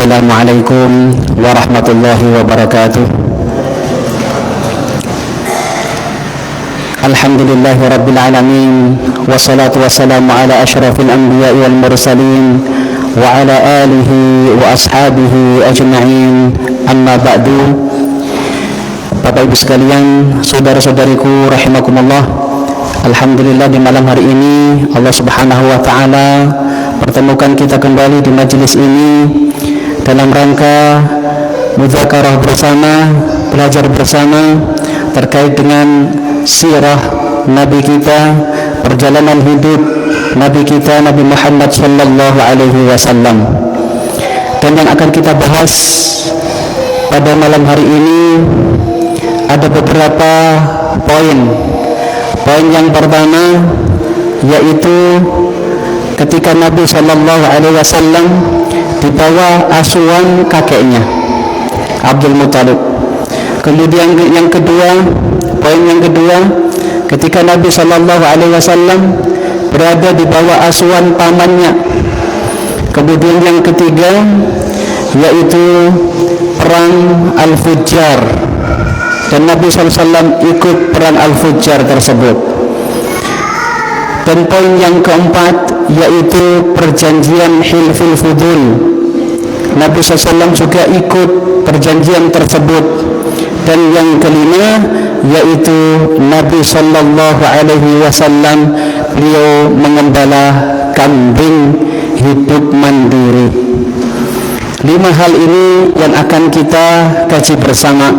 Assalamualaikum warahmatullahi wabarakatuh. Alhamdulillahi rabbil alamin, wassalatu wassalamu ala asyrafil anbiya'i wal mursalin wa ala alihi wa ashabihi ajma'in. Amma ba'du. Bapak Ibu sekalian, saudara-saudariku rahimakumullah. Alhamdulillah, di malam hari ini Allah Subhanahu wa taala pertemukan kita kembali di majelis ini dalam rangka mudzakarah bersama, belajar bersama terkait dengan sirah Nabi kita, perjalanan hidup Nabi kita, Nabi Muhammad sallallahu alaihi wasallam. Dan yang akan kita bahas pada malam hari ini ada beberapa poin. Poin yang pertama yaitu ketika Nabi sallallahu alaihi wasallam di bawah asuhan kakeknya Abdul Muthalib. Kemudian yang kedua, poin yang kedua, ketika Nabi sallallahu alaihi wasallam berada di bawah asuhan pamannya. Kemudian yang ketiga yaitu perang Al-Fujjar, dan Nabi sallallahu alaihi wasallam ikut perang Al-Fujjar tersebut. Dan poin yang keempat yaitu perjanjian Hilful Fudul. Nabi SAW juga ikut perjanjian tersebut. Dan yang kelima yaitu Nabi Sallallahu Alaihi Wasallam, beliau mengembala kambing hidup mandiri. 5 hal ini yang akan kita kaji bersama.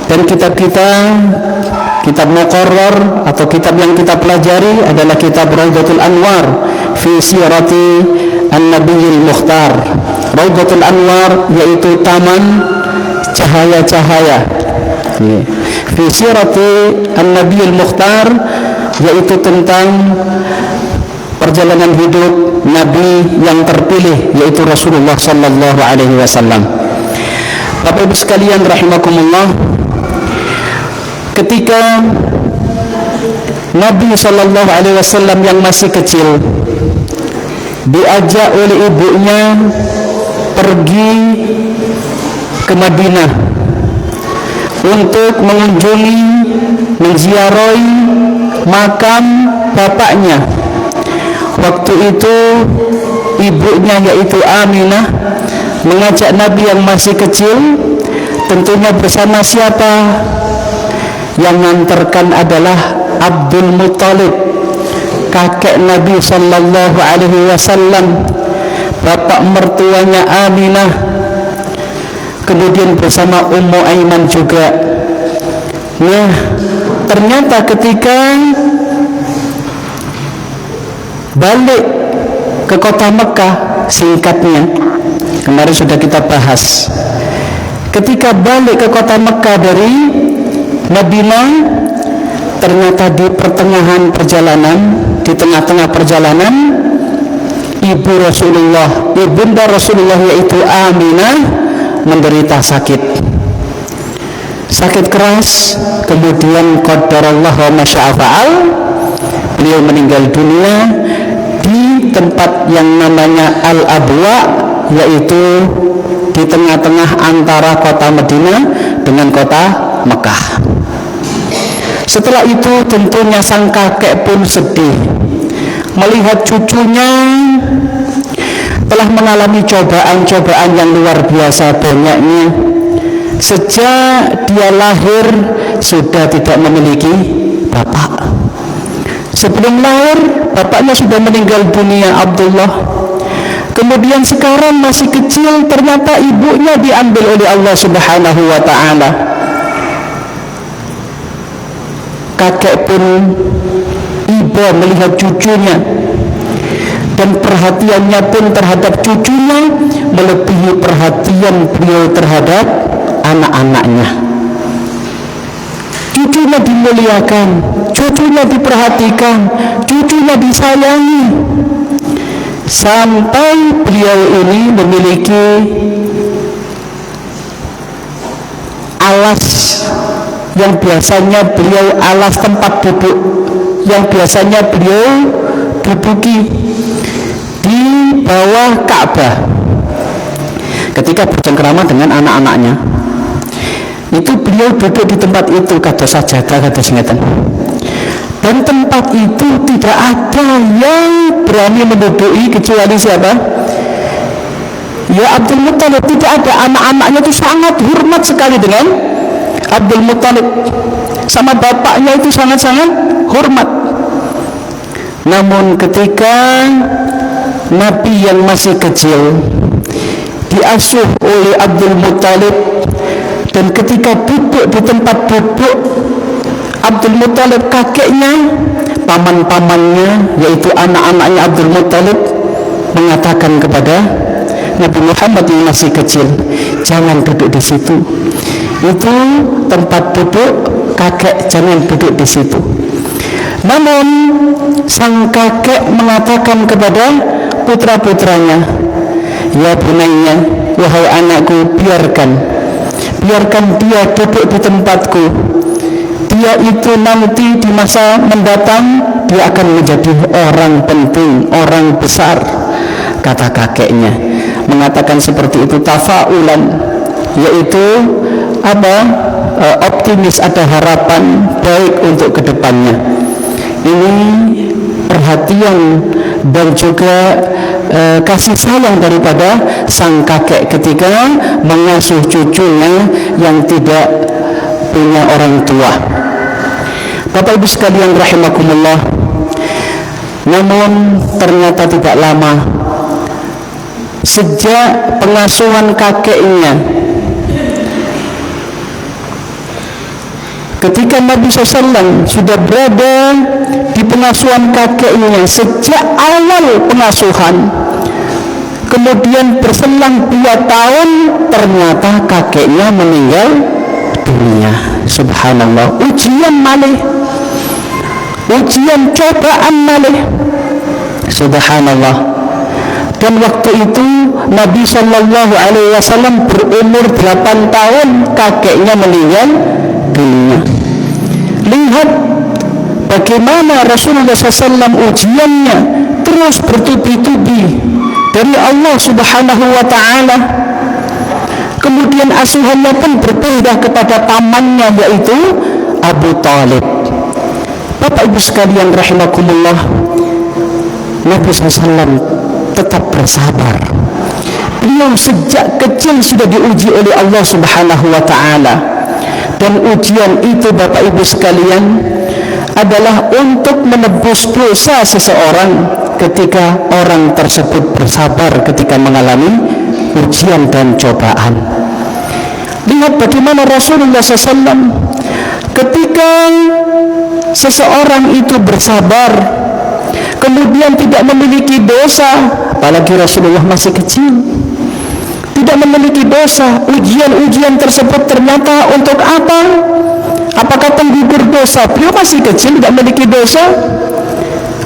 Dan kitab muqarrar atau kitab yang kita pelajari adalah kitab Raudhatul Anwar fi sirati an-nabiyil mukhtar. Raudhatul Anwar yaitu taman cahaya-cahaya. Fi sirati an-nabiyil mukhtar yaitu tentang perjalanan hidup Nabi yang terpilih, yaitu Rasulullah sallallahu alaihi wasallam. Bapak Ibu sekalian rahimakumullah, ketika Nabi sallallahu alaihi wasallam yang masih kecil diajak oleh ibunya pergi ke Madinah untuk mengunjungi, menziarahi makam bapaknya. Waktu itu ibunya yaitu Aminah mengajak Nabi yang masih kecil, tentunya bersama siapa? Yang mengantarkan adalah Abdul Muthalib, kakek Nabi sallallahu alaihi wasallam, bapak mertuanya Aminah. Kemudian bersama Ummu Aiman juga. Nah, ternyata ketika balik ke kota Mekah, singkatnya kemarin sudah kita bahas, ketika balik ke kota Mekah dari Madinah, ternyata di pertengahan perjalanan, di tengah-tengah perjalanan, ibunda Rasulullah yaitu Aminah menderita sakit keras. Kemudian qadarallah wa masya'a fa'al, beliau meninggal dunia di tempat yang namanya Al-Abwa, yaitu di tengah-tengah antara kota Madinah dengan kota Mekah. Setelah itu tentunya sang kakek pun sedih melihat cucunya telah mengalami cobaan-cobaan yang luar biasa banyaknya. Sejak dia lahir sudah tidak memiliki bapak. Sebelum lahir bapaknya sudah meninggal dunia, Abdullah. Kemudian sekarang masih kecil ternyata ibunya diambil oleh Allah Subhanahu wa taala. Kakek pun iba melihat cucunya, dan perhatiannya pun terhadap cucunya melebihi perhatian beliau terhadap anak-anaknya. Cucunya dimuliakan, cucunya diperhatikan, cucunya disayangi, sampai beliau ini memiliki alas yang biasanya beliau alas tempat duduk yang biasanya beliau duduki di bawah Ka'bah. ketika bercengkrama dengan anak-anaknya. Itu beliau duduk di tempat itu kados sajadah kados ngeten. Dan tempat itu tidak ada yang berani menduduki kecuali siapa? Ya Abdul Muttalib. Tidak ada, anak-anaknya itu sangat hormat sekali dengan Abdul Muttalib, sama bapaknya itu sangat-sangat hormat. Namun ketika Nabi yang masih kecil diasuh oleh Abdul Muttalib, dan ketika duduk di tempat duduk Abdul Muttalib, kakeknya, paman-pamannya, yaitu anak-anaknya Abdul Muttalib, mengatakan kepada Nabi Muhammad yang masih kecil, jangan duduk di situ. Itu tempat duduk kakek, jangan duduk di situ. Namun sang kakek mengatakan kepada putra-putranya, ya bunayya, wahai anakku, biarkan dia duduk di tempatku. Dia itu nanti di masa mendatang dia akan menjadi orang penting, orang besar. Kata kakeknya, mengatakan seperti itu tafaulan, yaitu optimis, ada harapan baik untuk kedepannya. Ini perhatian dan juga kasih sayang daripada sang kakek ketika mengasuh cucunya yang tidak punya orang tua. Bapak Ibu sekalian rahimakumullah, namun ternyata tidak lama sejak pengasuhan kakeknya, ketika Nabi SAW sudah berada di pengasuhan kakeknya sejak awal pengasuhan, kemudian berselang 2 tahun ternyata kakeknya meninggal dunia. Subhanallah, ujian malih, ujian cobaan malih. Subhanallah. Dan waktu itu Nabi SAW berumur 8 tahun, kakeknya meninggal dunia. Lihat bagaimana Rasulullah SAW ujiannya terus bertubi-tubi dari Allah Subhanahu wa ta'ala. Kemudian asuhannya pun berpindah kepada pamannya, yaitu Abu Talib. Bapak Ibu sekalian rahimakumullah, Nabi SAW tetap bersabar. Beliau sejak kecil sudah diuji oleh Allah Subhanahu wa ta'ala. Dan ujian itu Bapak Ibu sekalian adalah untuk menebus dosa seseorang ketika orang tersebut bersabar ketika mengalami ujian dan cobaan. Lihat bagaimana Rasulullah SAW ketika seseorang itu bersabar kemudian tidak memiliki dosa, apalagi Rasulullah masih kecil, tidak memiliki dosa, ujian-ujian tersebut ternyata untuk apa? Apakah penggugur dosa? Beliau masih kecil, tidak memiliki dosa,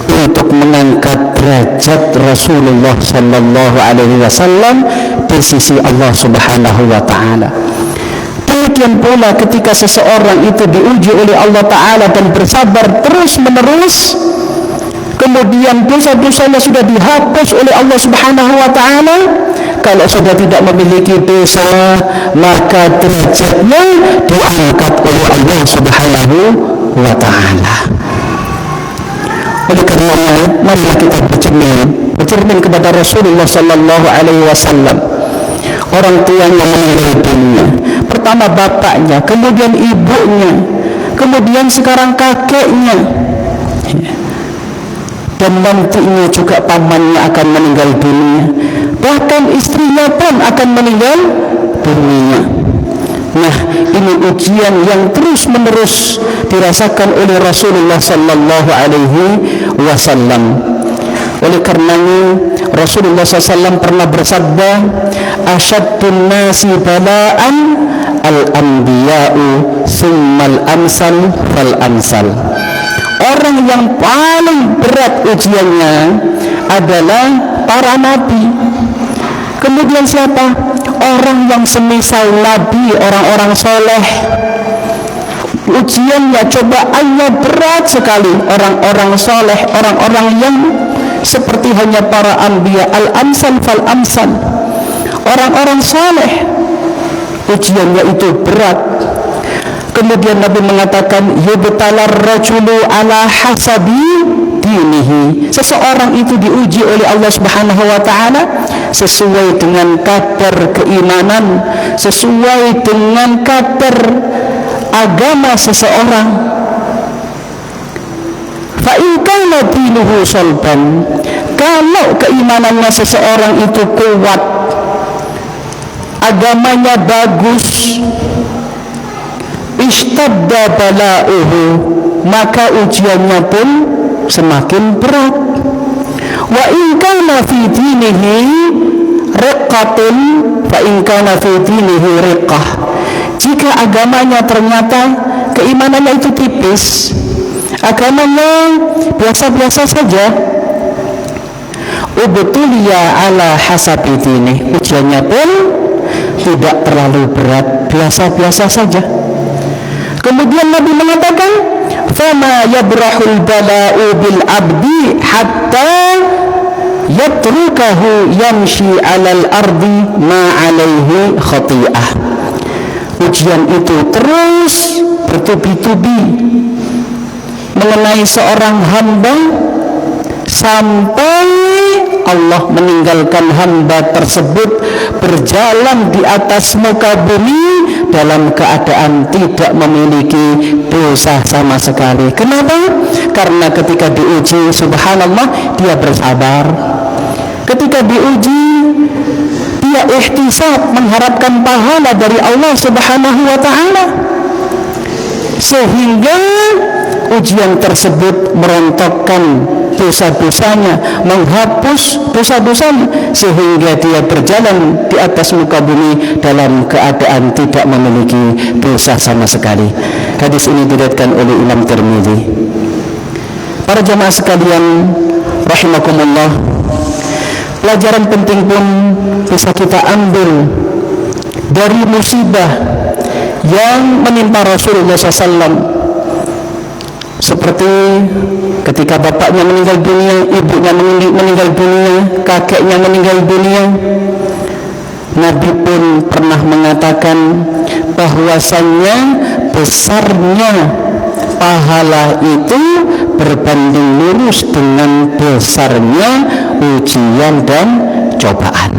untuk mengangkat derajat Rasulullah sallallahu alaihi wasallam di sisi Allah Subhanahu wa taala. Demikian pula ketika seseorang itu diuji oleh Allah taala dan bersabar terus-menerus, kemudian dosa-dosanya sudah dihapus oleh Allah Subhanahu wa taala. Kalau sudah tidak memiliki dosa, maka derajatnya diangkat oleh Allah Subhanahu wa taala. Oleh karenanya, mari kita bercermin kepada Rasulullah sallallahu alaihi wasallam. Orang tuanya meninggal dunia. Pertama bapaknya, kemudian ibunya, kemudian sekarang kakeknya. Dan nantinya juga pamannya akan meninggal dunia. Bahkan istrinya pun akan meninggal dunia. Nah, ini ujian yang terus-menerus dirasakan oleh Rasulullah sallallahu alaihi wasallam. Oleh karenanya Rasulullah SAW pernah bersabda, asyaddun nasi bala'an al-anbiya'u summal amsal fal amsal. Orang yang paling berat ujiannya adalah para nabi. Kemudian siapa? Orang yang semisal nabi, orang-orang soleh. Ujiannya, cobaannya berat sekali. Orang-orang soleh, orang-orang yang seperti hanya para anbiya, al-amsal fal amsal. orang-orang saleh ujiannya itu berat. Kemudian Nabi mengatakan yubtalar rajulu ala hasabi dinihi. Seseorang itu diuji oleh Allah Subhanahu wa taala sesuai dengan kadar keimanan, sesuai dengan kadar agama seseorang. Fa in kana dinuhu salban, kalau keimanannya seseorang itu kuat, agamanya bagus, ishtadda bala'uhu, maka ujiannya pun semakin berat. Wa in kana fi dinihi riqqatun, fa in kana fi dinihi riqqah, jika agamanya ternyata keimanannya itu tipis, agamanya biasa-biasa saja, ubtuliya ala hasabi dini, ujiannya pun tidak terlalu berat, biasa-biasa saja. Kemudian Nabi mengatakan fama yabrahul bala'u bil abdi hatta yatrukahu yamshi alal ardi ma alaihi khati'ah. Ujian itu terus bertubi-tubi mengenai seorang hamba sampai Allah meninggalkan hamba tersebut berjalan di atas muka bumi dalam keadaan tidak memiliki dosa sama sekali. Kenapa? Karena ketika diuji, subhanallah, dia bersabar. Ketika diuji, dia ihtisab, mengharapkan pahala dari Allah Subhanahu wa taala, sehingga ujian tersebut merontokkan dosa-dosanya, menghapus dosa-dosanya, sehingga dia berjalan di atas muka bumi dalam keadaan tidak memiliki dosa sama sekali. Hadis ini diriwayatkan oleh Imam Tirmidzi. Para jamaah sekalian rahimakumullah, pelajaran penting pun bisa kita ambil dari musibah yang menimpa Rasulullah SAW. Seperti ketika bapaknya meninggal dunia, ibunya meninggal dunia, kakeknya meninggal dunia, Nabi pun pernah mengatakan bahwasannya besarnya pahala itu berbanding lurus dengan besarnya ujian dan cobaan.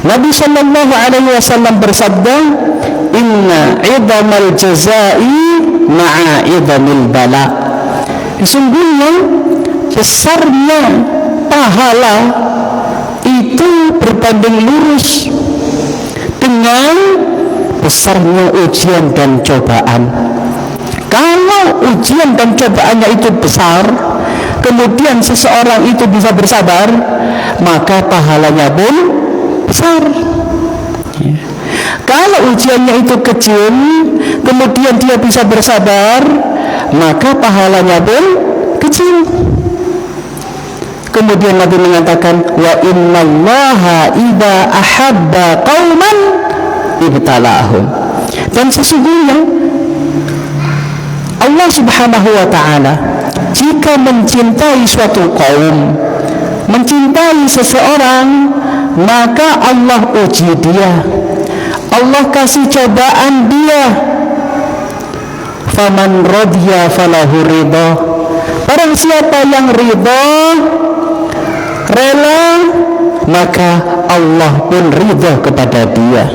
Nabi sallallahu alaihi wasallam bersabda, "Inna 'idhamal jazaa'i ma'a 'idhamil bala." Sesungguhnya besarnya pahala itu berbanding lurus dengan besarnya ujian dan cobaan. Kalau ujian dan cobaannya itu besar, kemudian seseorang itu bisa bersabar, maka pahalanya pun besar. Kalau ujiannya itu kecil, kemudian dia bisa bersabar, maka pahalanya pun kecil. Kemudian Nabi mengatakan, wa innallaha idza ahabba qauman ibtala'ahum. Dan sesungguhnya Allah Subhanahu wa taala jika mencintai suatu kaum, mencintai seseorang, maka Allah uji dia, Allah kasih cobaan dia. Faman radiya falahu ridha. Barang siapa yang ridha, rela, maka Allah pun ridha kepada dia.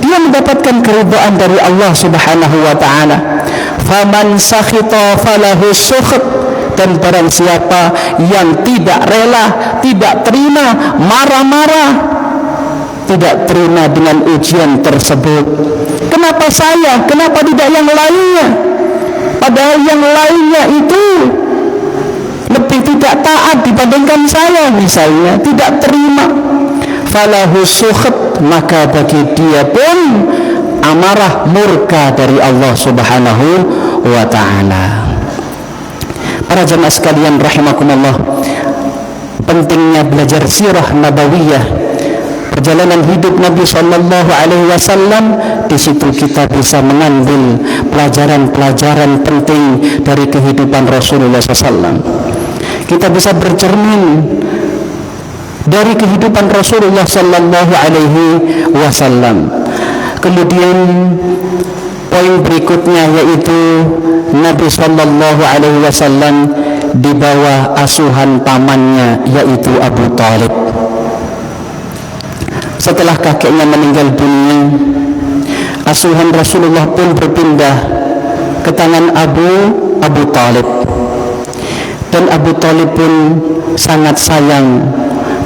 Dia mendapatkan keridhaan dari Allah Subhanahu wa taala. Faman sakhita falahu sukht. Dan barang siapa yang tidak rela, tidak terima, marah-marah, tidak terima dengan ujian tersebut. Kenapa saya? Kenapa tidak yang lainnya? Padahal yang lainnya itu lebih tidak taat dibandingkan saya, misalnya, tidak terima. Falahu sukht, maka bagi dia pun amarah, murka dari Allah Subhanahu wa ta'ala. Para jamaah sekalian rahimakumullah, pentingnya belajar sirah nabawiyah, perjalanan hidup Nabi sallallahu alaihi wasallam. Di situ kita bisa mengambil pelajaran-pelajaran penting dari kehidupan Rasulullah SAW. Kita bisa bercermin dari kehidupan Rasulullah sallallahu alaihi wasallam. Kemudian poin berikutnya yaitu Nabi sallallahu alaihi wasallam di bawah asuhan pamannya yaitu Abu Thalib. Setelah kakeknya meninggal dunia, asuhan Rasulullah pun berpindah ke tangan Abu Thalib. Dan Abu Thalib pun sangat sayang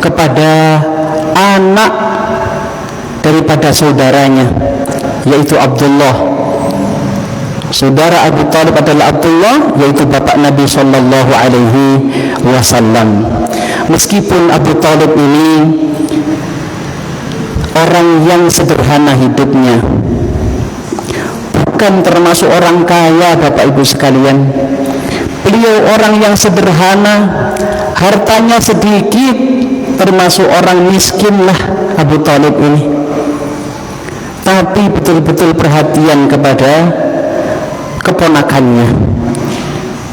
kepada anak daripada saudaranya yaitu Abdullah. Saudara Abu Thalib adalah Abdullah, yaitu bapak Nabi sallallahu alaihi wasallam. Meskipun Abu Thalib ini orang yang sederhana hidupnya, bukan termasuk orang kaya Bapak Ibu sekalian. Beliau orang yang sederhana, hartanya sedikit, termasuk orang miskin lah Abu Thalib ini. Tapi betul-betul perhatian kepada keponakannya,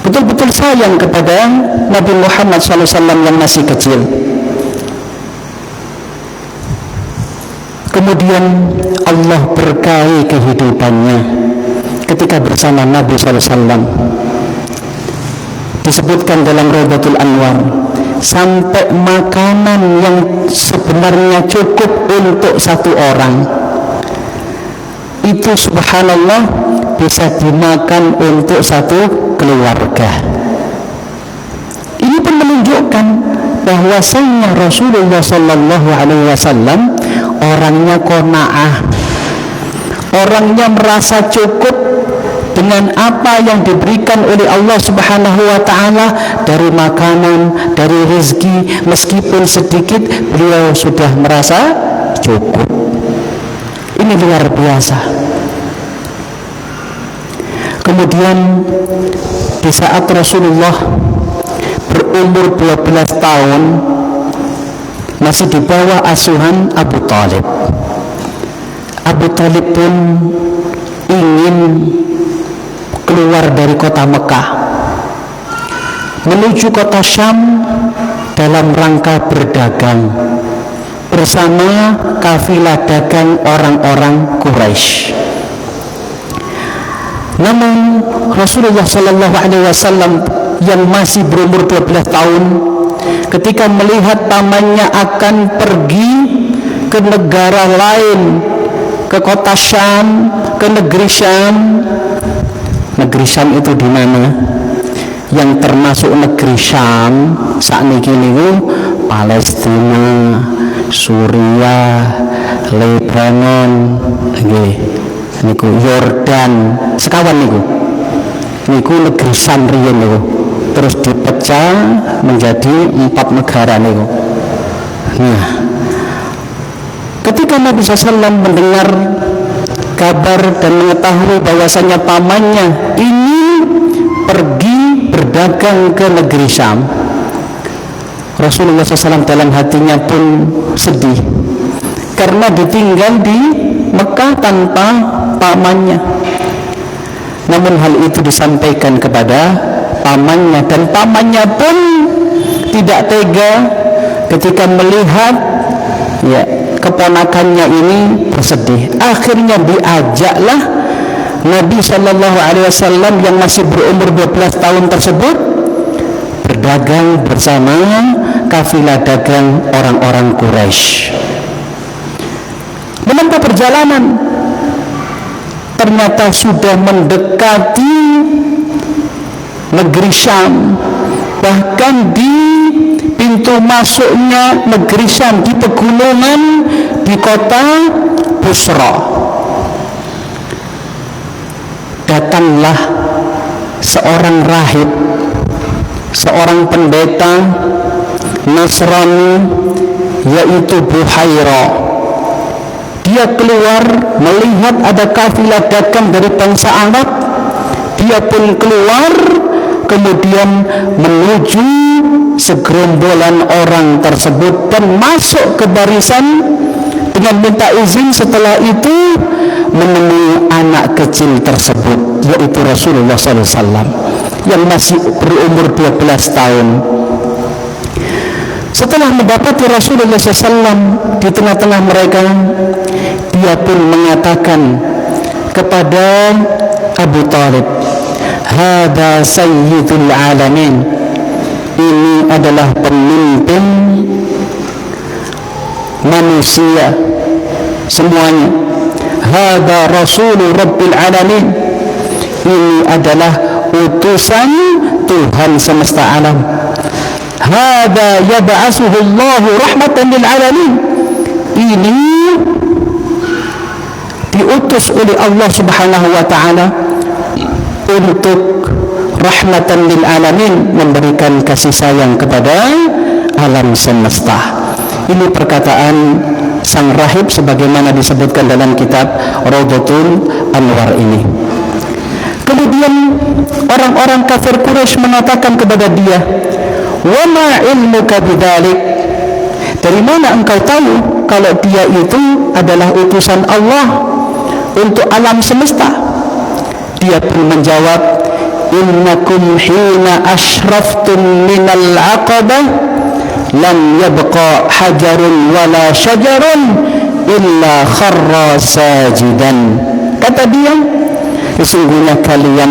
betul-betul sayang kepada Nabi Muhammad SAW yang masih kecil. Kemudian Allah berkahi kehidupannya ketika bersama Nabi SAW. Disebutkan dalam Rawdatul Anwar, sampai makanan yang sebenarnya cukup untuk satu orang itu subhanallah bisa dimakan untuk satu keluarga. Ini pun menunjukkan bahwasanya Rasulullah sallallahu alaihi wasallam orangnya qanaah, orangnya merasa cukup dengan apa yang diberikan oleh Allah Subhanahu wa taala dari makanan, dari rezeki, meskipun sedikit beliau sudah merasa cukup. Ini luar biasa. Kemudian di saat Rasulullah berumur 12 tahun masih di bawah asuhan Abu Thalib. Abu Thalib pun ingin keluar dari kota Mekah menuju kota Syam dalam rangka berdagang bersama kafilah dagang orang-orang Quraisy. Namun Rasulullah sallallahu alaihi wasallam yang masih berumur 12 tahun ketika melihat pamannya akan pergi ke negara lain, ke kota Syam, ke negeri Syam. Negeri Syam itu di mana? Yang termasuk negeri Syam sakniki niku Palestina, Suriah, Lebanon, nggih. Niku Yordan, sekawan niku negeri Syam riyen niku. Terus dipecah menjadi 4 negara niku. Nah, ketika Nabi SAW mendengar kabar dan mengetahui bahwasanya pamannya ingin pergi berdagang ke negeri Syam, Rasulullah SAW dalam hatinya pun sedih karena ditinggal di Mekah tanpa pamannya. Namun hal itu disampaikan kepada pamannya, dan pamannya pun tidak tega ketika melihat keponakannya ini bersedih. Akhirnya diajaklah Nabi Shallallahu Alaihi Wasallam yang masih berumur 12 tahun tersebut berdagang bersama kafilah dagang orang-orang Quraisy. Menempuh perjalanan, ternyata sudah mendekati negeri Syam. Bahkan di pintu masuknya negeri Syam, di pegunungan, di kota Busra, datanglah seorang rahib, seorang pendeta Nasrani, yaitu Buhaira. Dia keluar melihat ada kafilah dagang dari bangsa Arab. Dia pun keluar, kemudian menuju segerombolan orang tersebut dan masuk ke barisan dengan minta izin. Setelah itu menemui anak kecil tersebut, yaitu Rasulullah SAW yang masih berumur 12 tahun. Setelah mendapati Rasulullah SAW di tengah-tengah mereka, dia pun mengatakan kepada Abu Talib, hada sayyidul alamin, ini adalah pemimpin manusia semuanya. Hada rasulur rabbil alamin, ini adalah utusan Tuhan semesta alam. Hada yab'asuhullahu rahmatan lil alamin, ini diutus oleh Allah Subhanahu wa taala untuk rahmatan lil alamin, memberikan kasih sayang kepada alam semesta. Ini perkataan sang rahib sebagaimana disebutkan dalam kitab Raudhatul Anwar ini. Kemudian orang-orang kafir Quraisy mengatakan kepada dia, wa ma ilmuka bidzalik, dari mana engkau tahu kalau dia itu adalah utusan Allah untuk alam semesta? Dia pun menjawab, innakum hina ashraftum minal aqabah lam yabqa hajarun wala syajarun illa kharra sajidan. Kata dia, sesungguhnya kalian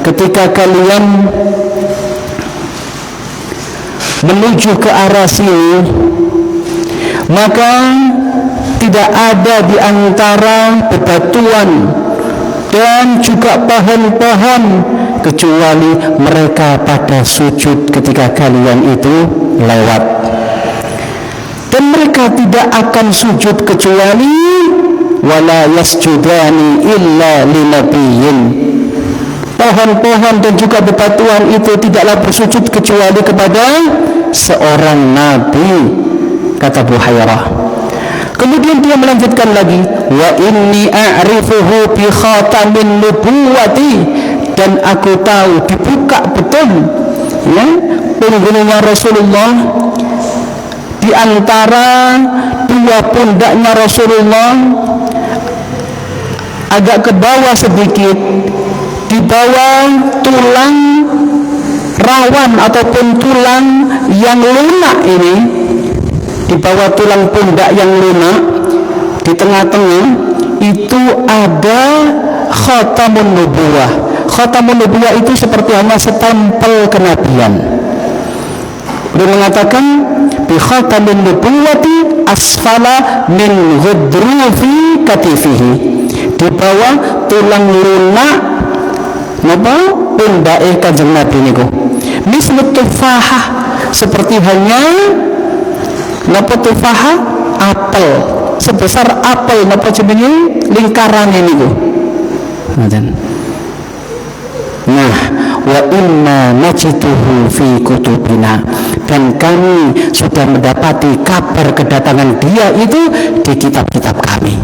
ketika kalian menuju ke arah sini, maka tidak ada di antara bebatuan dan juga pohon-pohon kecuali mereka pada sujud ketika kalian itu lewat, dan mereka tidak akan sujud kecuali wala yasjudani illa linabiyyin, pohon-pohon dan juga bebatuan itu tidaklah bersujud kecuali kepada seorang nabi, kata Buhairah. Kemudian dia melanjutkan lagi, wa inni a'rifuhu bi khatamin nubuwati, dan aku tahu dibuka betul ya punggungnya Rasulullah, di antara dua pundaknya Rasulullah agak ke bawah sedikit, di bawah tulang rawan ataupun tulang yang lunak ini, di bawah tulang pundak yang lunak, di tengah-tengah itu ada khatamun nubuwah. Khatamun nubuwah itu seperti hanya stempel kenabian. Dia mengatakan bi khatamin nubuwati asfala min ghudrufi katifihi, di bawah tulang lunak napa pundake Kanjeng Nabi niku. Mislut tufahah, seperti hanya napa tufahah, apel, sebesar apel napa jenenge lingkaran niku. Ngoten. Nah, wa inna najituhu fi kutubina, dan kami sudah mendapati kabar kedatangan dia itu di kitab-kitab kami.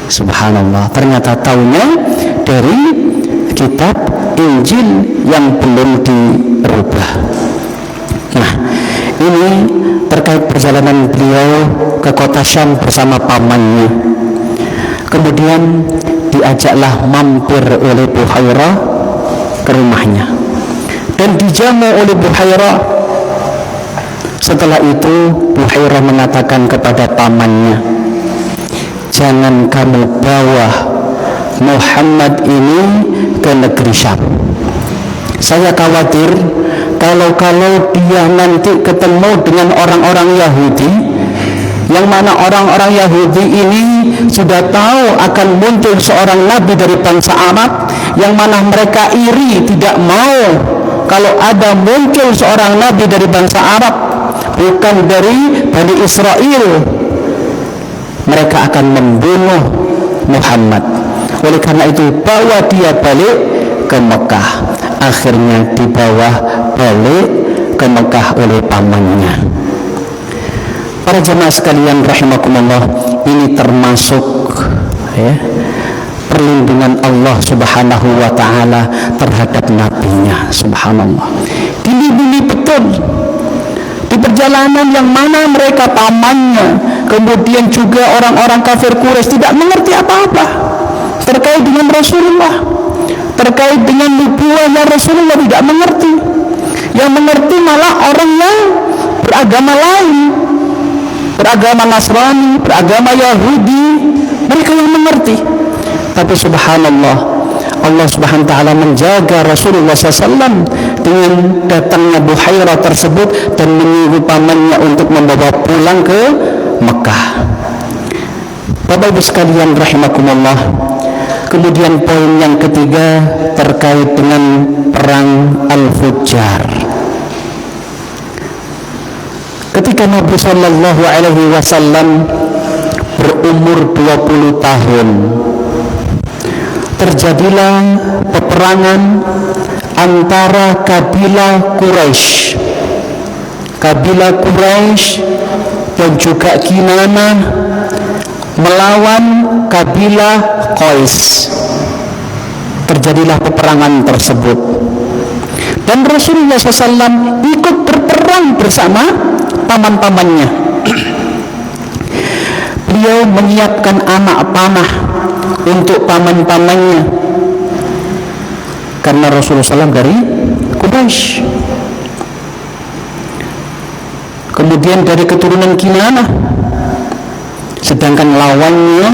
Subhanallah, ternyata tahunya dari kitab Injil yang belum dirubah. Nah, ini terkait perjalanan beliau ke kota Syam bersama pamannya. Kemudian diajaklah mampir oleh Buhairah ke rumahnya dan dijamu oleh Buhairah. Setelah itu Buhairah mengatakan kepada pamannya, jangan kamu bawa Muhammad ini ke negeri Syam. Saya khawatir kalau dia nanti ketemu dengan orang-orang Yahudi, yang mana orang-orang Yahudi ini sudah tahu akan muncul seorang nabi dari bangsa Arab, yang mana mereka iri, tidak mau kalau ada muncul seorang nabi dari bangsa Arab, bukan dari Bani Israel, mereka akan membunuh Muhammad. Oleh karena itu bawa dia balik ke Mekah. Akhirnya dibawa balik ke Mekah oleh pamannya. Para jemaah sekalian rahimakumullah, ini termasuk ya, perlindungan Allah Subhanahu wa taala terhadap nabinya. Subhanallah, dilindungi betul di perjalanan yang mana mereka pamannya, kemudian juga orang-orang kafir Quraisy tidak mengerti apa-apa terkait dengan Rasulullah, terkait dengan nubuwahnya Rasulullah, tidak mengerti. Yang mengerti malah orang yang beragama lain, beragama Nasrani, beragama Yahudi, mereka yang mengerti. Tapi subhanallah, Allah subhanahu wa ta'ala menjaga Rasulullah SAW dengan datangnya Buhairah tersebut dan menyuruh pamannya untuk membawa pulang ke Mekah. Bapak Ibu sekalian rahimakumullah. Kemudian poin yang ketiga terkait dengan perang Al-Fujjar. Ketika Nabi Shallallahu Alaihi Wasallam berumur 20 tahun, terjadilah peperangan antara kabilah Quraisy dan juga Kinanah melawan kabilah Qais. Terjadilah peperangan tersebut dan Rasulullah SAW ikut berperang bersama paman-pamannya. Beliau menyiapkan anak panah untuk paman-pamannya karena Rasulullah SAW dari Quraisy, kemudian dari keturunan Kinanah, sedangkan lawannya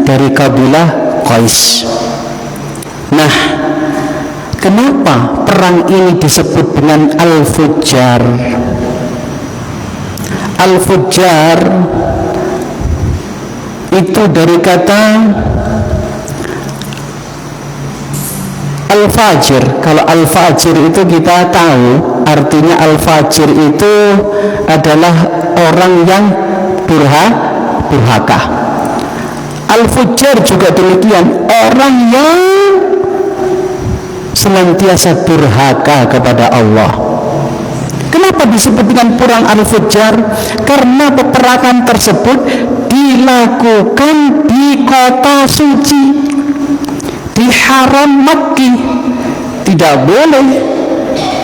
dari kabilah Qais. Nah, kenapa perang ini disebut dengan Al-Fujjar? Al-Fujjar itu dari kata Al-Fajir. Kalau Al-Fajir itu kita tahu artinya Al-Fajir itu adalah orang yang durhaka. Al-Fujjar juga demikian, orang yang senantiasa durhaka kepada Allah. Kenapa disebut dengan perang Al-Fujjar? Karena peperangan tersebut dilakukan di kota suci, di haram Makkah. Tidak boleh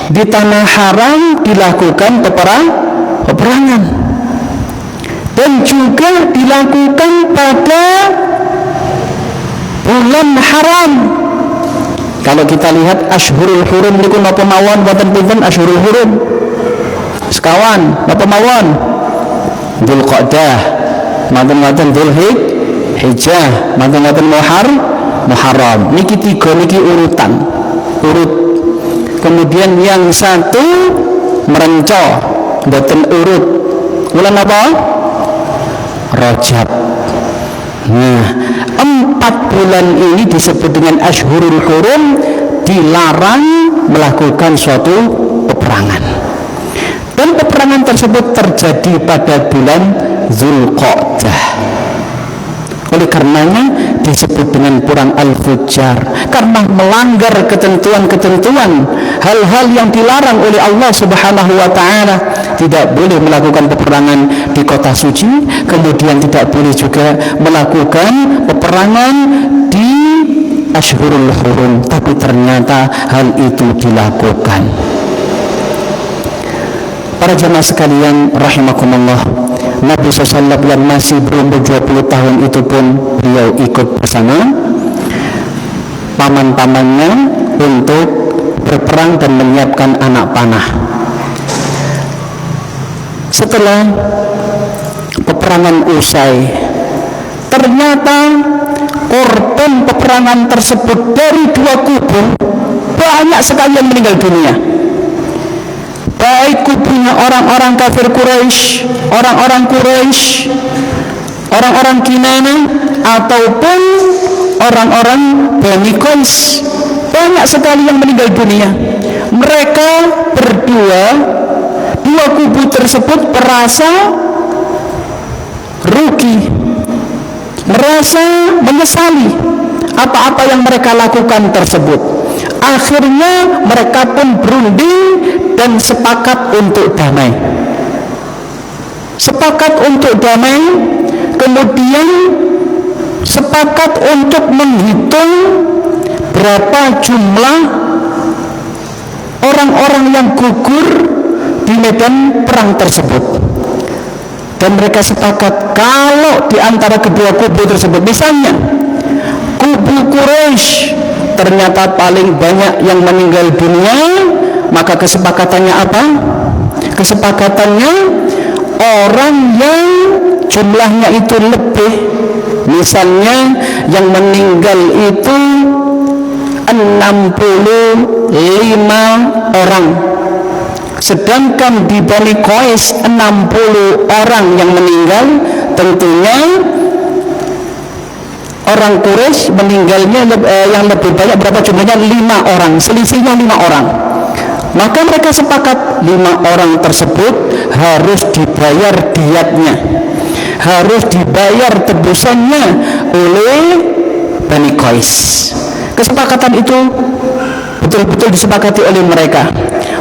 di tanah haram dilakukan peperangan, dan juga dilakukan pada bulan haram. Kalau kita lihat Ashhurul Hurum niku napa mawon boten pinten Ashhurul Hurum sekawan napa mawon Dzulqa'dah, manten-manten Dzulhijjah, manten-manten Muharram. Niki tiga niki urut. Kemudian yang satu merenco boten urut. Bulan apa? Rajab. Nah, 4 bulan ini disebut dengan Ashhurul Hurum, dilarang melakukan suatu peperangan. Dan peperangan tersebut terjadi pada bulan Dzulqa'dah. Oleh karenanya disebut dengan perang Al-Fujjar, karena melanggar ketentuan-ketentuan, hal-hal yang dilarang oleh Allah Subhanahu wa ta'ala. Tidak boleh melakukan peperangan di kota suci, kemudian tidak boleh juga melakukan peperangan di Ashhurul Hurum, tapi ternyata hal itu dilakukan. Para jemaah sekalian rahimakumullah, Nabi SAW yang masih berumur 20 tahun itu pun beliau ikut bersama paman-pamannya untuk berperang dan menyiapkan anak panah. Setelah peperangan usai, ternyata korban peperangan tersebut dari dua kubu banyak sekali yang meninggal dunia. Baik kubunya orang-orang kafir Quraisy, orang-orang Kinanah, ataupun orang-orang Bani Qais, banyak sekali yang meninggal dunia. Mereka dua kubu tersebut merasa rugi, merasa menyesali apa-apa yang mereka lakukan tersebut. Akhirnya mereka pun berunding dan sepakat untuk damai. Kemudian sepakat untuk menghitung berapa jumlah orang-orang yang gugur di medan perang tersebut. Dan mereka sepakat kalau di antara kedua kubu tersebut, misalnya kubu Quraisy ternyata paling banyak yang meninggal dunia, maka kesepakatannya apa? Kesepakatannya orang yang jumlahnya itu lebih, misalnya yang meninggal itu 65 orang, sedangkan di Bani Qais 60 orang yang meninggal. Tentunya orang Quraisy meninggalnya yang lebih banyak. Berapa jumlahnya? 5 orang, selisihnya 5 orang. Maka mereka sepakat 5 orang tersebut harus dibayar diyatnya, harus dibayar tebusannya oleh Bani Qais. Kesepakatan itu betul-betul disepakati oleh mereka.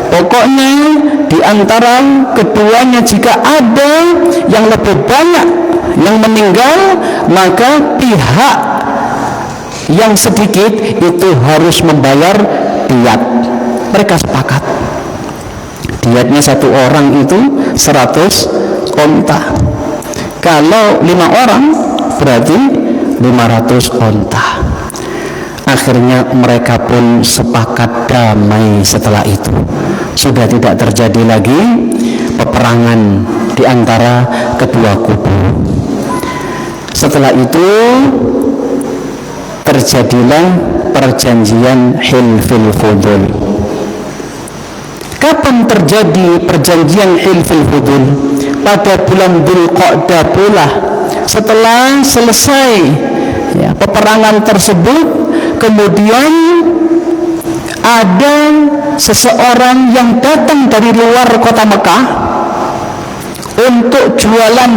Pokoknya di antara keduanya jika ada yang lebih banyak yang meninggal, maka pihak yang sedikit itu harus membayar diyat. Mereka sepakat. Diyatnya satu orang itu 100 onta. Kalau 5 orang berarti 500 onta. Akhirnya mereka pun sepakat damai setelah itu. Sudah tidak terjadi lagi peperangan di antara kedua kubu. Setelah itu terjadilah perjanjian Hilful Fudul. Kapan terjadi perjanjian Hilful Fudul? Pada bulan Dzulqa'dah pula. Setelah selesai peperangan tersebut, kemudian ada seseorang yang datang dari luar kota Mekah untuk jualan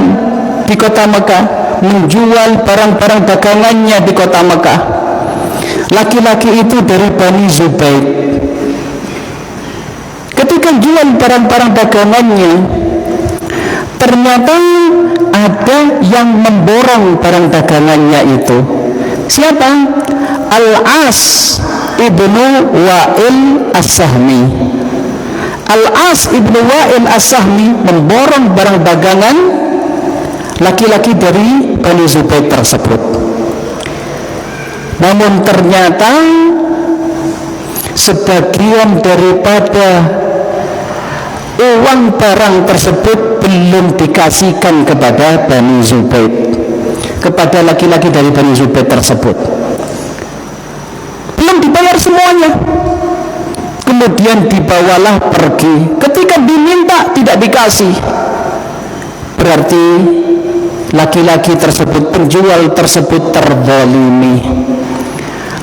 di kota Mekah, menjual barang-barang dagangannya di kota Mekah. Laki-laki itu dari Bani Zubayd. Ketika jual barang-barang dagangannya, ternyata ada yang memborong barang dagangannya itu. Siapa? Al-As ibnu Wa'il As-Sahmi. Al-As ibnu Wa'il As-Sahmi memborong barang dagangan laki-laki dari Bani Zubayd tersebut. Namun ternyata sebagian daripada uang barang tersebut belum dikasihkan kepada Bani Zubayd, kepada laki-laki dari Bani Zubayd tersebut. Belum dibayar semuanya. Kemudian dibawalah pergi. Ketika diminta tidak dikasih, berarti laki-laki tersebut, penjual tersebut terzalimi.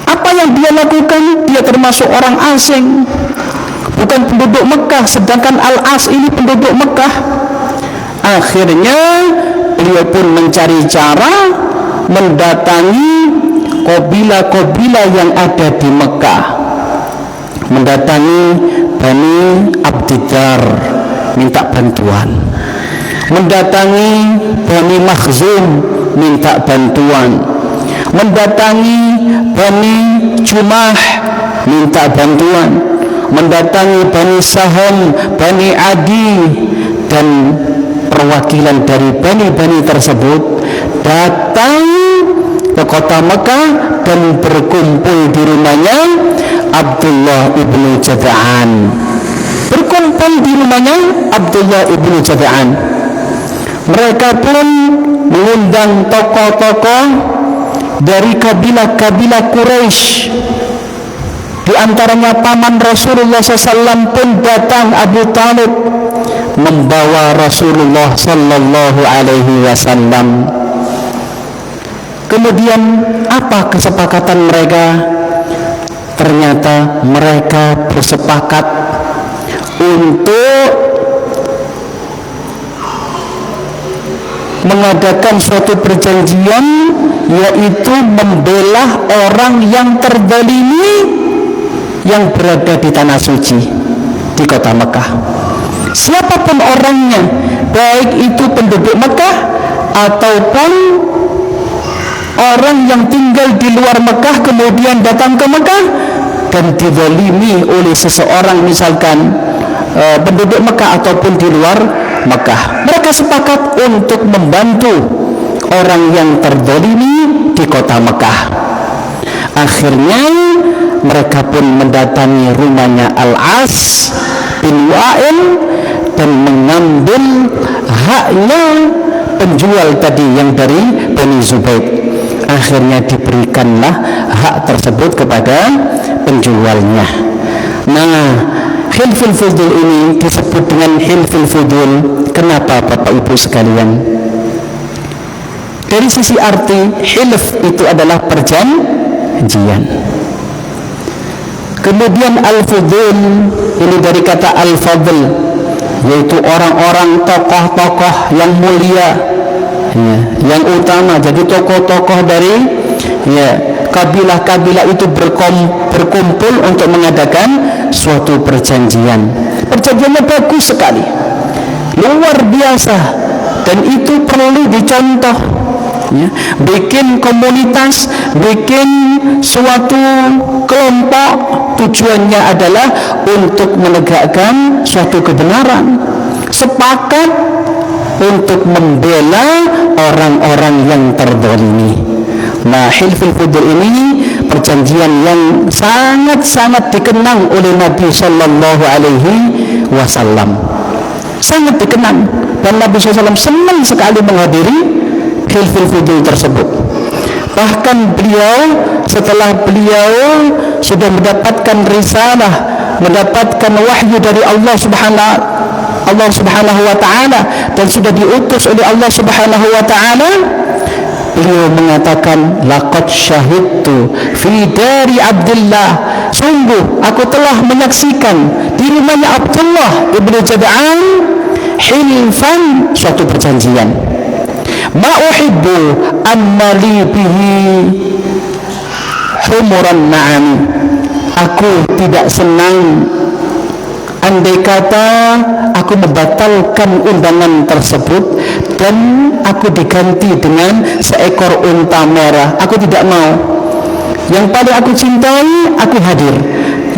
Apa yang dia lakukan? Dia termasuk orang asing, bukan penduduk Mekah, sedangkan Al-As ini penduduk Mekah. Akhirnya beliau pun mencari cara mendatangi kabilah-kabilah yang ada di Mekah, mendatangi Bani Abdiddar minta bantuan, mendatangi Bani Makhzum minta bantuan, mendatangi Bani Jumah minta bantuan, mendatangi Bani Saham, Bani Adi, dan perwakilan dari Bani tersebut datang ke kota Mekah dan berkumpul di rumahnya Abdullah ibnu Jada'an. Berkumpul di rumahnya Abdullah ibnu Jada'an. Mereka pun mengundang tokoh-tokoh dari kabilah-kabilah Quraisy. Di antaranya paman Rasulullah SAW pun datang, Abu Talib, membawa Rasulullah Sallallahu Alaihi Wasallam. Kemudian apa kesepakatan mereka? Ternyata mereka bersepakat untuk mengadakan suatu perjanjian, yaitu membela orang yang terzalimi yang berada di tanah suci di kota Mekah. Siapapun orangnya, baik itu penduduk Mekah ataupun orang yang tinggal di luar Mekah kemudian datang ke Mekah dan dizalimi oleh seseorang, misalkan penduduk Mekah ataupun di luar Mekah. Mereka sepakat untuk membantu orang yang terzalimi di kota Mekah. Akhirnya mereka pun mendatangi rumahnya Al-As bin Wa'il dan mengambil haknya penjual tadi yang dari Bani Zubayd. Akhirnya diberikanlah hak tersebut kepada penjualnya. Nah, hilful fudul ini disebut dengan hilful fudul. Kenapa Bapak Ibu sekalian? Dari sisi arti, hilf itu adalah perjanjian. Kemudian al-fudul ini dari kata al-fadl, yaitu orang-orang tokoh-tokoh yang mulia, ya, yang utama. Jadi tokoh-tokoh dari kabilah-kabilah itu berkumpul untuk mengadakan suatu perjanjian. Perjanjiannya bagus sekali, luar biasa, dan itu perlu dicontoh. Ya, bikin komunitas, bikin suatu kelompok, tujuannya adalah untuk menegakkan suatu kebenaran, sepakat untuk membela orang-orang yang terzalimi. Nah, hilful fudul ini perjanjian yang sangat-sangat dikenang oleh Nabi Sallallahu Alaihi Wasallam, sangat dikenang, dan Nabi SAW senang sekali menghadiri hilful fudul tersebut. Bahkan beliau, setelah beliau sudah mendapatkan risalah, mendapatkan wahyu dari Allah Subhanahu wa ta'ala, dan sudah diutus oleh Allah Subhanahu wa ta'ala, beliau mengatakan, laqad syahidtu fi dari Abdullah, sungguh aku telah menyaksikan di rumahnya Abdullah ibnu Jad'an hilfan, suatu perjanjian. Ma uhibbu annali bihi humuran na'am, aku tidak senang andai kata aku membatalkan undangan tersebut dan aku diganti dengan seekor unta merah. Aku tidak mau. Yang paling aku cintai, aku hadir.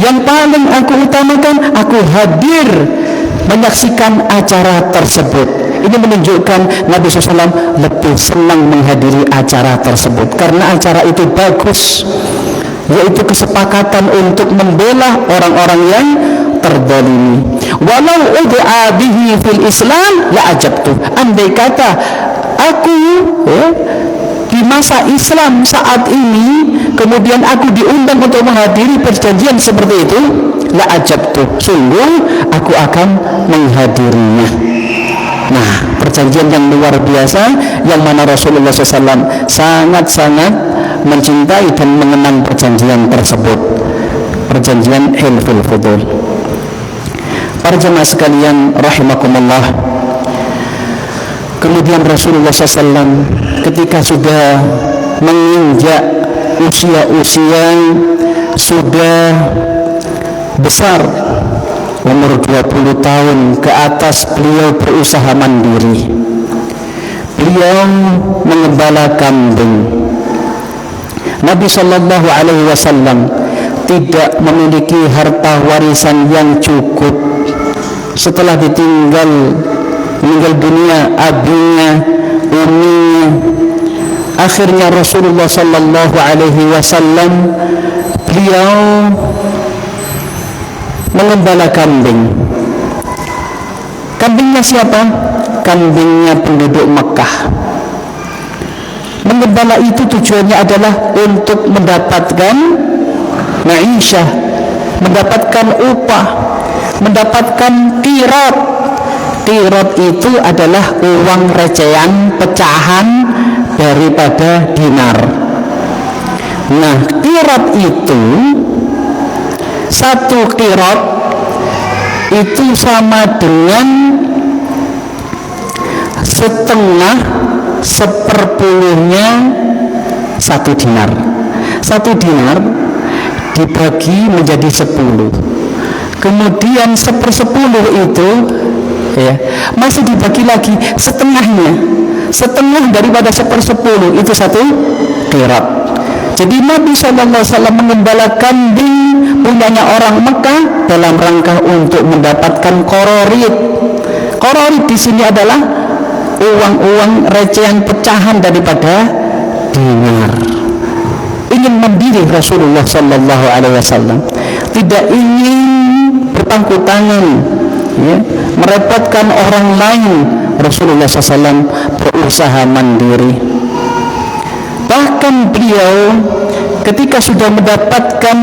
Yang paling aku utamakan, aku hadir menyaksikan acara tersebut. Ini menunjukkan Nabi SAW lebih senang menghadiri acara tersebut karena acara itu bagus, yaitu kesepakatan untuk membela orang-orang yang terzalimi. Walau ud'a bihi fil Islam la ajabtu. Andai kata aku di masa Islam saat ini kemudian aku diundang untuk menghadiri perjanjian seperti itu, la ajabtu, sungguh aku akan menghadirinya. Nah, perjanjian yang luar biasa yang mana Rasulullah SAW sangat-sangat mencintai dan mengenang perjanjian tersebut, perjanjian hilful fudul. Para jemaah sekalian rahimakumullah, kemudian Rasulullah SAW ketika sudah menginjak usia-usia sudah besar, umur 20 tahun ke atas, beliau berusaha mandiri. Beliau mengembala kambing. Nabi Sallallahu Alaihi Wasallam tidak memiliki harta warisan yang cukup. Setelah meninggal dunia abinya, uminya, akhirnya Rasulullah Sallallahu Alaihi Wasallam beliau mengembala kambing. Kambingnya siapa? Kambingnya penduduk Mekah. Mengembala itu tujuannya adalah untuk mendapatkan ma'isyah, mendapatkan upah, mendapatkan qirat. Qirat itu adalah uang recehan, pecahan daripada dinar. Nah, qirat itu, satu qirat itu sama dengan setengah seperpuluhnya satu dinar. Satu dinar dibagi menjadi 10, kemudian 1/10 itu masih dibagi lagi setengahnya, setengah daripada 1/10 itu satu qirat. Jadi Nabi SAW mengembala kambing punyanya orang Mekah dalam rangka untuk mendapatkan qororit. Qororit di sini adalah uang-uang recehan pecahan daripada dinar. Ingin mandiri Rasulullah SAW, tidak ingin berpangku tangan, ya, merepotkan orang lain. Rasulullah SAW berusaha mandiri. Bahkan beliau ketika sudah mendapatkan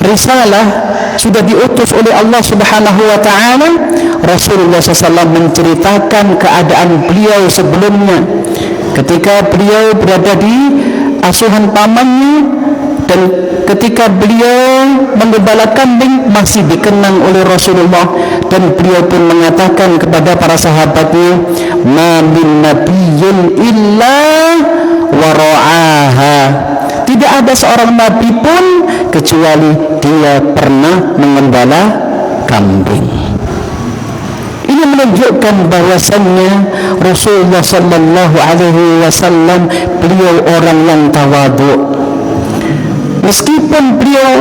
risalah, sudah diutus oleh Allah Subhanahu wa taala, Rasulullah SAW menceritakan keadaan beliau sebelumnya ketika beliau berada di asuhan pamannya, dan ketika beliau menggembala kambing masih dikenang oleh Rasulullah, dan beliau pun mengatakan kepada para sahabatnya, ma min nabiyyin illa wara'aha, tidak ada seorang nabi pun kecuali dia pernah menggembala kambing. Ini menunjukkan bahwasannya Rasulullah sallallahu alaihi wasallam beliau orang yang tawadhu. Meskipun beliau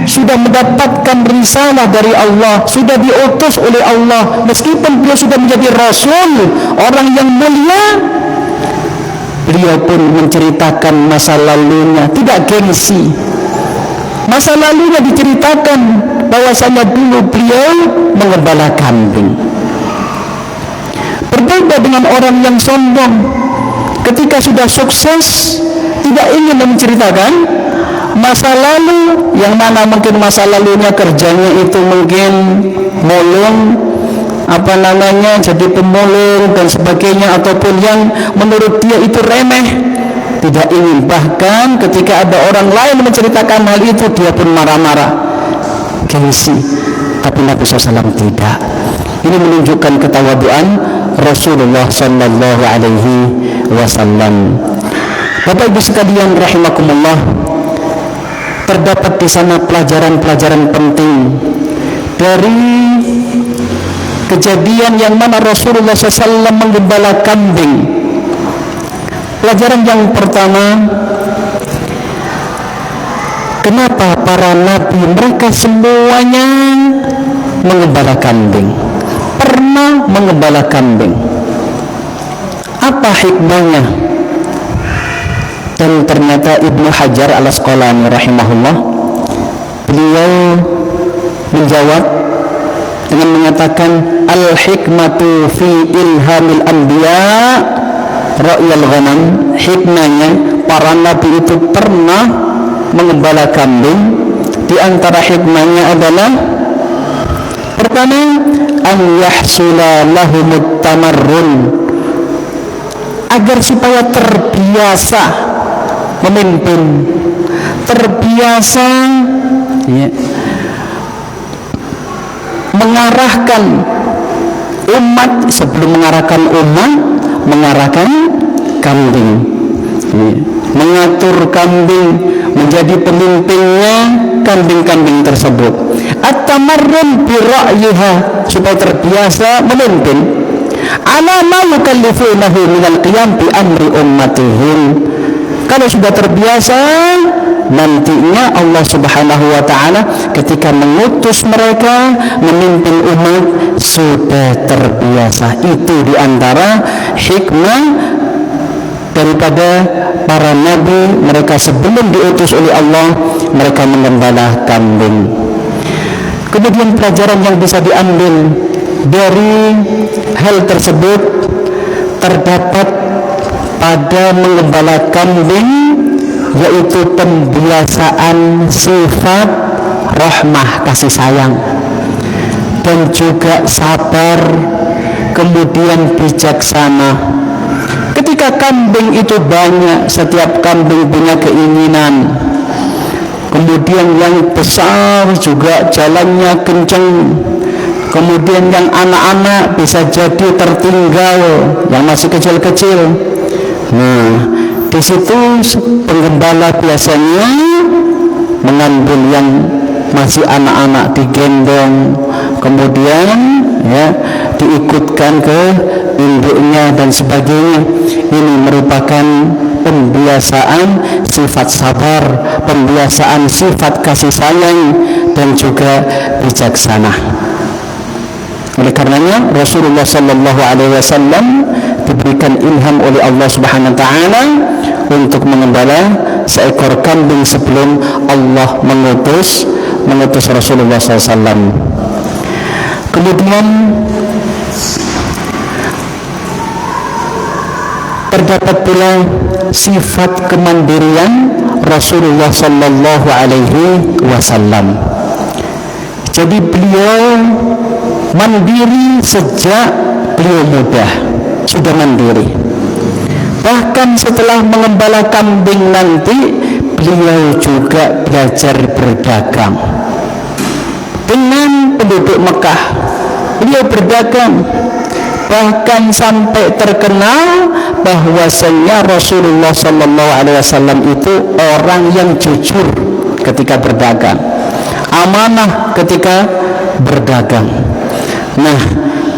sudah mendapatkan risalah dari Allah, sudah diutus oleh Allah, meskipun beliau sudah menjadi rasul, orang yang mulia, beliau pun menceritakan masa lalunya, tidak gengsi. Masa lalunya diceritakan bahwasanya dulu beliau menggembala kambing. Berbeda dengan orang yang sombong, ketika sudah sukses tidak ingin menceritakan masa lalu, yang mana mungkin masa lalunya kerjanya itu mungkin mulung, jadi pemulung dan sebagainya, ataupun yang menurut dia itu remeh, tidak ingin. Bahkan ketika ada orang lain menceritakan hal itu, dia pun marah-marah, gengsi. Tapi Nabi SAW tidak. Ini menunjukkan ketawaduan Rasulullah sallallahu alaihi wasallam. Bapak Ibu sekalian rahimakumullah, terdapat di sana pelajaran-pelajaran penting dari kejadian yang mana Rasulullah SAW menggembala kambing. Pelajaran yang pertama, kenapa para nabi mereka semuanya menggembala kambing, pernah menggembala kambing? Apa hikmahnya? Dan ternyata Ibnu Hajar al-Asqalani rahimahullah, beliau menjawab dengan mengatakan, al-hikmatu fi ilhamil anbiya ra'yal ghanam. Hikmahnya para nabi itu pernah menggembala kambing. Di antara hikmahnya adalah, pertama, an yahsula lahumut tamarrun, agar supaya terbiasa memimpin, terbiasa mengarahkan umat. Sebelum mengarahkan umat, mengarahkan kambing, mengatur kambing, menjadi pemimpinnya kambing-kambing tersebut. At-tamarrun bi ra'yiha, supaya terbiasa memimpin. Ala ma yukallifunahu minal qiyam bi amri ummatihim. Kalau sudah terbiasa, nantinya Allah Subhanahu wa ta'ala ketika mengutus mereka memimpin umat sudah terbiasa. Itu diantara hikmah daripada para nabi, mereka sebelum diutus oleh Allah mereka menggembala kambing. Kemudian pelajaran yang bisa diambil dari hal tersebut terdapat pada menggembala kambing, yaitu pembiasaan sifat rahmah, kasih sayang, dan juga sabar, kemudian bijaksana. Ketika kambing itu banyak, setiap kambing punya keinginan, kemudian yang besar juga jalannya kencang, kemudian yang anak-anak bisa jadi tertinggal, yang masih kecil-kecil. Nah, di situ penggembala biasanya mengambil yang masih anak-anak, digendong, kemudian diikutkan ke induknya dan sebagainya. Ini merupakan pembiasaan sifat sabar, pembiasaan sifat kasih sayang, dan juga bijaksana. Oleh karenanya Rasulullah sallallahu alaihi wasallam diberikan ilham oleh Allah Subhanahu wa taala untuk mengembala seekor kambing sebelum Allah mengutus Rasulullah SAW. Kemudian terdapat pula sifat kemandirian Rasulullah sallallahu alaihi wasallam. Jadi beliau mandiri sejak beliau muda, sudah mandiri. Bahkan setelah mengembala kambing nanti, beliau juga belajar berdagang dengan penduduk Mekah. Beliau berdagang, bahkan sampai terkenal bahwasanya Rasulullah sallallahu alaihi wasallam itu orang yang jujur ketika berdagang, amanah ketika berdagang. Nah,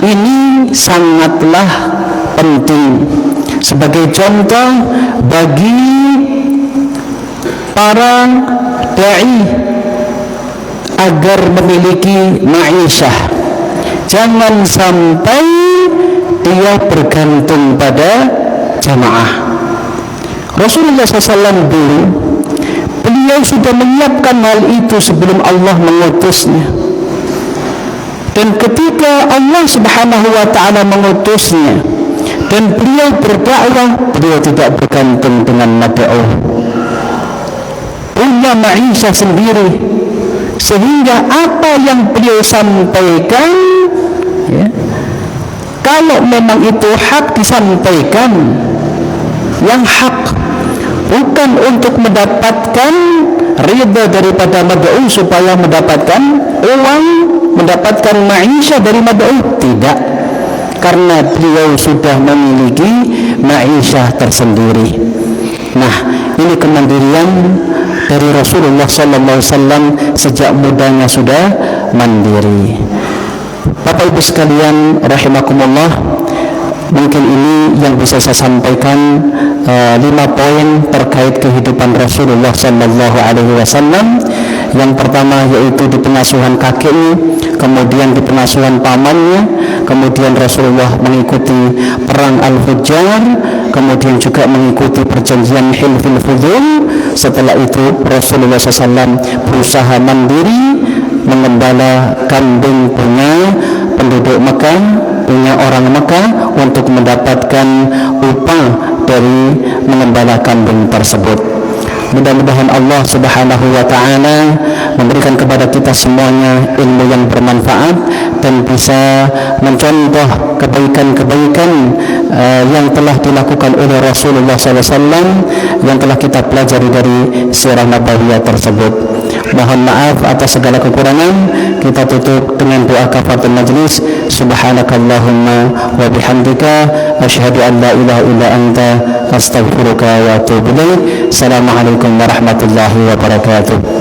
ini sangatlah penting sebagai contoh bagi para dai agar memiliki ma'isyah. Jangan sampai dia bergantung pada jamaah. Rasulullah SAW dulu, beliau sudah menyiapkan hal itu sebelum Allah mengutusnya. Dan ketika Allah Subhanahu wa ta'ala mengutusnya dan beliau berdakwah, beliau tidak bergantung dengan mad'u, punya ma'isyah sendiri, sehingga apa yang beliau sampaikan, ya, kalau memang itu hak disampaikan yang hak, bukan untuk mendapatkan ridha daripada mad'u supaya mendapatkan uang, mendapatkan ma'isyah dari mad'u, tidak, karena beliau sudah memiliki ma'isyah tersendiri. Nah, ini kemandirian dari Rasulullah SAW sejak mudanya sudah mandiri. Bapak Ibu sekalian rahimakumullah, mungkin ini yang bisa saya sampaikan, 5 poin terkait kehidupan Rasulullah SAW. Yang pertama yaitu di pengasuhan kakeknya, kemudian di pengasuhan pamannya, kemudian Rasulullah mengikuti perang Al-Fujjar, kemudian juga mengikuti perjanjian Hilful Fudul. Setelah itu Rasulullah SAW berusaha mandiri mengembala kambing punya penduduk Mekah, punya orang Mekah, untuk mendapatkan upah dari mengembala kambing tersebut. Mudah-mudahan Allah Subhanahu wa ta'ala memberikan kepada kita semuanya ilmu yang bermanfaat dan bisa mencontoh kebaikan-kebaikan yang telah dilakukan oleh Rasulullah SAW, yang telah kita pelajari dari sirah nabawiyah tersebut. Mohon maaf atas segala kekurangan. Kita tutup dengan doa kafaratul majlis. Subhanakallahumma wa bihamdika asyhadu an la ilaha illa anta astaghfiruka wa atubu ilaik. Assalamualaikum warahmatullahi wabarakatuh.